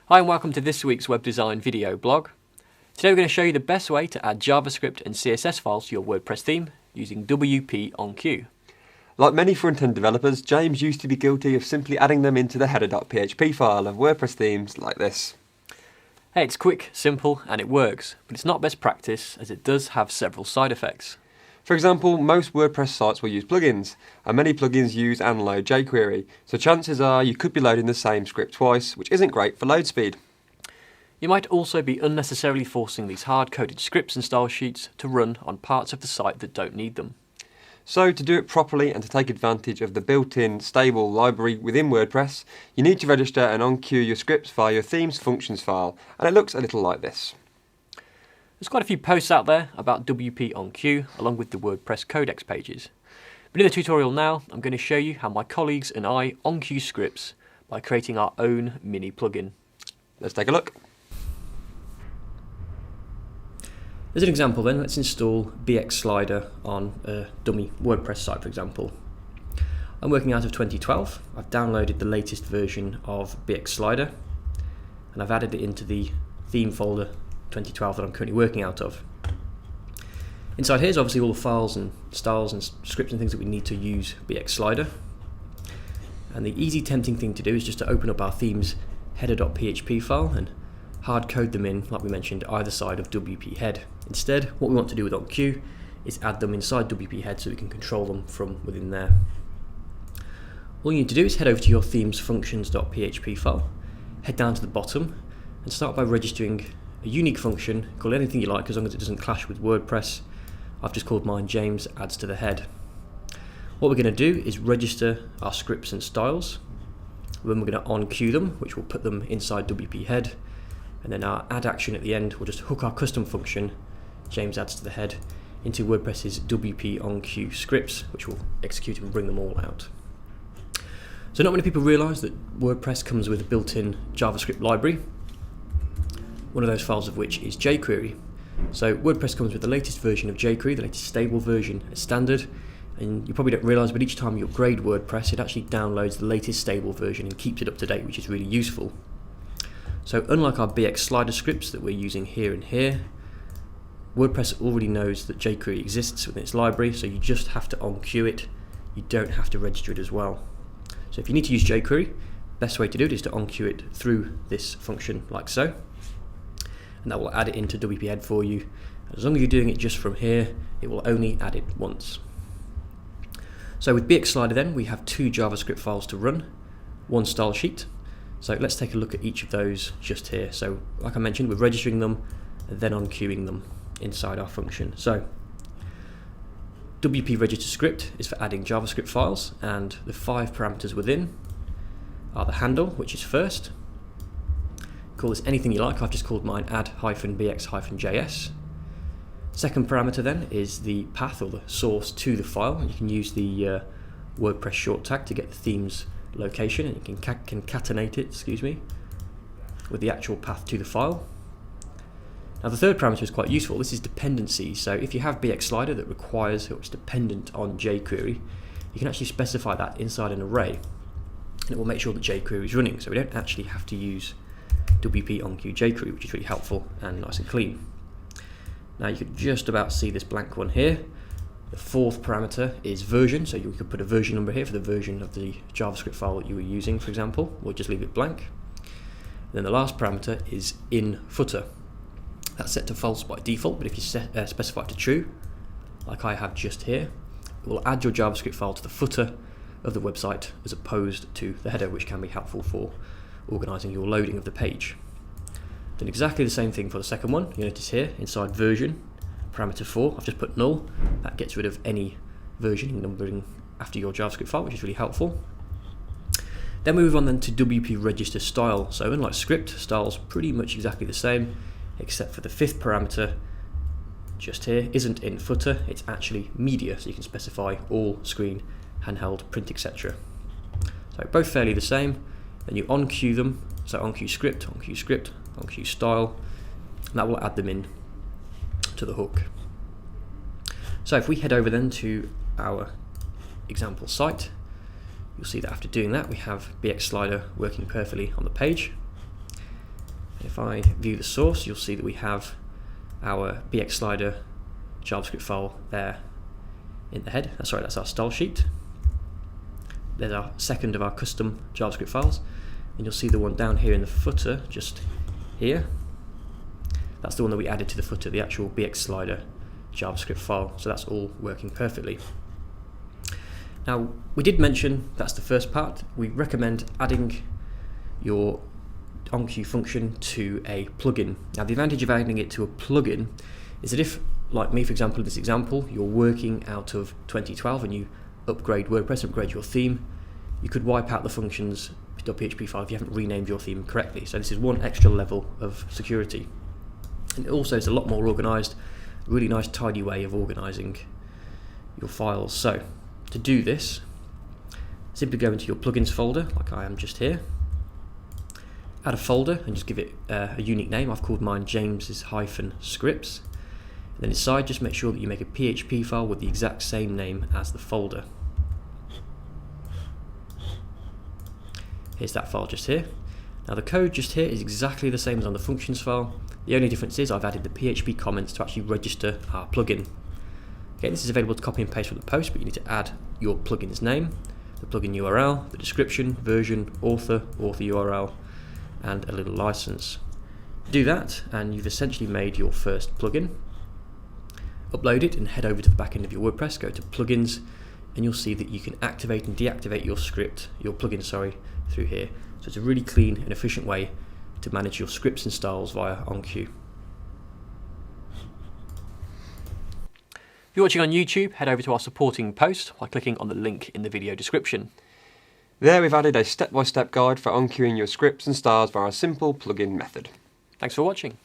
Hi and welcome to this week's web design video blog. Today we're going to show you the best way to add JavaScript and CSS files to your WordPress theme using WP enqueue. Like many front-end developers, James used to be guilty of simply adding them into the header.php file of WordPress themes like this. Hey, it's quick, simple and it works, but it's not best practice as it does have several side effects. For example, most WordPress sites will use plugins, and many plugins use and load jQuery, so chances are you could be loading the same script twice, which isn't great for load speed. You might also be unnecessarily forcing these hard-coded scripts and style sheets to run on parts of the site that don't need them. So to do it properly and to take advantage of the built-in stable library within WordPress, you need to register and enqueue your scripts via your theme's functions file, and it looks a little like this. There's quite a few posts out there about WP enqueue along with the WordPress codex pages. But in the tutorial now, I'm going to show you how my colleagues and I enqueue scripts by creating our own mini plugin. Let's take a look. As an example then, let's install BX Slider on a dummy WordPress site, for example. I'm working out of 2012. I've downloaded the latest version of BX Slider and I've added it into the theme folder 2012 that I'm currently working out of. Inside here is obviously all the files and styles and scripts and things that we need to use BX Slider. And the easy tempting thing to do is just to open up our theme's header.php file and hard code them in, like we mentioned, either side of WP head. Instead, what we want to do with enqueue is add them inside WP head so we can control them from within there. All you need to do is head over to your theme's functions.php file, head down to the bottom and start by registering a unique function. Call it anything you like as long as it doesn't clash with WordPress. I've just called mine James adds to the head. What we're going to do is register our scripts and styles. Then we're going to enqueue them, which will put them inside WP head. And then our add action at the end will just hook our custom function, James adds to the head, into WordPress's WP enqueue scripts, which will execute and bring them all out. So not many people realise that WordPress comes with a built-in JavaScript library, one of those files of which is jQuery. So WordPress comes with the latest version of jQuery, the latest stable version as standard, and you probably don't realise, but each time you upgrade WordPress, it actually downloads the latest stable version and keeps it up to date, which is really useful. So unlike our BX Slider scripts that we're using here and here, WordPress already knows that jQuery exists within its library, so you just have to enqueue it. You don't have to register it as well. So if you need to use jQuery, best way to do it is to enqueue it through this function like so. And that will add it into WP head for you. As long as you're doing it just from here, it will only add it once. So with BX Slider then, we have two JavaScript files to run, one style sheet. So let's take a look at each of those just here. So like I mentioned, we're registering them and then enqueuing them inside our function. So WP register script is for adding JavaScript files, and the 5 parameters within are the handle, which is first. Call this anything you like. I've just called mine add-bx-js. Second parameter then is the path or the source to the file. You can use the WordPress short tag to get the theme's location, and you can concatenate it, with the actual path to the file. Now the third parameter is quite useful. This is dependency. So if you have BX Slider that requires or is dependent on jQuery, you can actually specify that inside an array, and it will make sure that jQuery is running. So we don't actually have to use WP enqueue jQuery, which is really helpful and nice and clean. Now you could just about see this blank one here. The fourth parameter is version, so you could put a version number here for the version of the JavaScript file that you were using, for example, or just leave it blank. And then the last parameter is in footer. That's set to false by default, but if you specify it to true, like I have just here, it will add your JavaScript file to the footer of the website as opposed to the header, which can be helpful for organising your loading of the page. Then exactly the same thing for the second one. You notice here inside version, parameter 4, I've just put null. That gets rid of any versioning numbering after your JavaScript file, which is really helpful. Then we move on then to WP register style. So unlike script, style's pretty much exactly the same, except for the fifth parameter just here isn't in footer, it's actually media, so you can specify all, screen, handheld, print, etc. So both fairly the same. Then you enqueue them, so enqueue script, enqueue style, and that will add them in to the hook. So if we head over then to our example site, you'll see that after doing that we have BX Slider working perfectly on the page. If I view the source, you'll see that we have our BX Slider JavaScript file there in the head. Sorry, that's our style sheet. There's our second of our custom JavaScript files, and you'll see the one down here in the footer, just here. That's the one that we added to the footer, the actual BX Slider JavaScript file. So that's all working perfectly. Now, we did mention that's the first part. We recommend adding your enqueue function to a plugin. Now, the advantage of adding it to a plugin is that if, like me for example, in this example, you're working out of 2012 and you upgrade WordPress, upgrade your theme, you could wipe out the functions.php file if you haven't renamed your theme correctly. So this is one extra level of security. And also it's a lot more organized, really nice tidy way of organizing your files. So to do this, simply go into your plugins folder, like I am just here, add a folder and just give it a unique name. I've called mine James's-Scripts. And then inside, just make sure that you make a PHP file with the exact same name as the folder. Here's that file just here. Now the code just here is exactly the same as on the functions file. The only difference is I've added the PHP comments to actually register our plugin. Okay, this is available to copy and paste from the post, but you need to add your plugin's name, the plugin URL, the description, version, author URL, and a little license. Do that, and you've essentially made your first plugin. Upload it and head over to the back end of your WordPress, go to plugins, and you'll see that you can activate and deactivate your plugin, through here. So it's a really clean and efficient way to manage your scripts and styles via enqueue. If you're watching on YouTube, head over to our supporting post by clicking on the link in the video description. There we've added a step-by-step guide for enqueuing your scripts and styles via a simple plugin method. Thanks for watching.